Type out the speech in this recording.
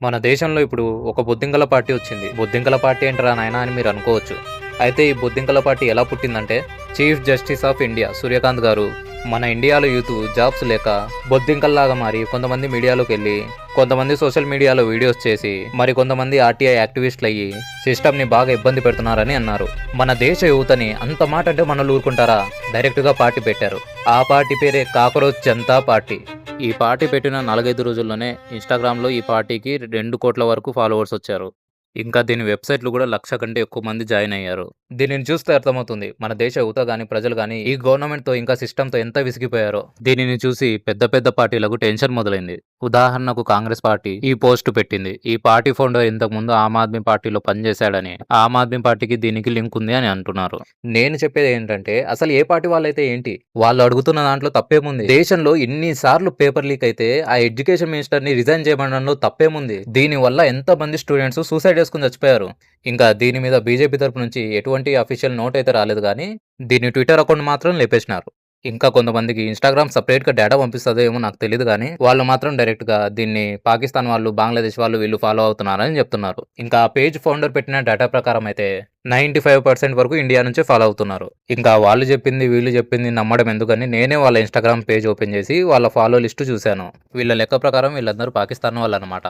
మన దేశంలో ఇప్పుడు ఒక బొద్దింకల పార్టీ వచ్చింది. బొద్దింకల పార్టీ ఏంట్రా నాయనా అని మీరు అనుకోవచ్చు. అయితే ఈ బొద్దింకల పార్టీ ఎలా పుట్టిందంటే, chief justice of India Suryakant గారు మన ఇండియాలో యూత్ జాబ్స్ లేక బొద్దింకల్లాగా మారి కొంతమంది మీడియాలోకెళ్ళి, కొంతమంది సోషల్ మీడియాలో వీడియోస్ చేసి, మరి కొంతమంది ఆర్టీఐ యాక్టివిస్టులు అయ్యి సిస్టమ్‌ని బాగా ఇబ్బంది పెడుతున్నారని అన్నారు. మన దేశ యువతని అంత మాట అంటే మనోళ్ళు ఊరుకుంటారా? డైరెక్ట్‌గా పార్టీ పెట్టారు. ఆ పార్టీ పేరే కాకరోచ్ జనతా పార్టీ. ఈ పార్టీ పెట్టిన 4, 5 రోజుల్లోనే ఇన్‌స్టాగ్రామ్‌లో ఈ పార్టీకి 2,00,00,000 వరకు ఫాలోవర్స్ వచ్చారు. ఇంకా దీని వెబ్‌సైట్‌లో కూడా 1,00,000 కంటే ఎక్కువ మంది జాయిన్ అయ్యారు. దీనిని చూస్తే అర్థమవుతుంది మన దేశ యువత గాని, ప్రజలు గాని ఈ గవర్నమెంట్‌తో ఇంకా సిస్టమ్‌తో ఎంత విసిగిపోయారో. దీనిని చూసి పెద్ద పెద్ద పార్టీలకు టెన్షన్ మొదలైంది. ఉదాహరణకు కాంగ్రెస్ పార్టీ ఈ పోస్ట్ పెట్టింది. ఈ పార్టీ ఫౌండర్ ఇంతకుముందు ఆమ్ ఆద్మీ పార్టీలో పనిచేశాడని, ఆమ్ ఆద్మీ పార్టీకి దీనికి లింక్ ఉంది అని అంటున్నారు. నేను చెప్పేది ఏంటంటే అసలు ఏ పార్టీ వాళ్ళైతే ఏంటి? వాళ్ళు అడుగుతున్న దాంట్లో తప్పేముంది? దేశంలో ఇన్ని సార్లు పేపర్ లీక్ అయితే ఆ ఎడ్యుకేషన్ మినిస్టర్‌ని రిజైన్ చేయమనడంలో తప్పేముంది? దీనివల్ల ఎంతమంది స్టూడెంట్స్ సూసైడ్ చేసుకొని చచ్చిపోయారు. ఇంకా దీని మీద బీజేపీ తరపు నుంచి ఎటువంటి అఫీషియల్ నోట్ అయితే రాలేదు గానీ, దీని ట్విట్టర్ అకౌంట్ మాత్రం లేపేసినారు. ఇంకా కొంతమందికి ఇన్‌స్టాగ్రామ్ సెపరేట్‌గా డేటా పంపిస్తదో ఏమో నాకు తెలీదు గానీ, వాళ్ళు మాత్రం డైరెక్ట్‌గా దీన్ని పాకిస్తాన్ వాళ్ళు, బంగ్లాదేశ్ వాళ్ళు వీళ్ళు ఫాలో అవుతున్నారని చెప్తున్నారు. ఇంకా ఆ పేజ్ ఫౌండర్ పెట్టిన డేటా ప్రకారం అయితే 95% వరకు ఇండియా నుంచే ఫాలో అవుతున్నారు. ఇంకా వాళ్ళు చెప్పింది, వీళ్ళు చెప్పింది నమ్మడం ఎందుకని నేనే వాళ్ళ ఇన్‌స్టాగ్రామ్ పేజ్ ఓపెన్ చేసి వాళ్ళ ఫాలో లిస్ట్ చూశాను. వీళ్ళ లెక్క ప్రకారం వీళ్ళందరూ పాకిస్తాన్ వాళ్ళనమాట.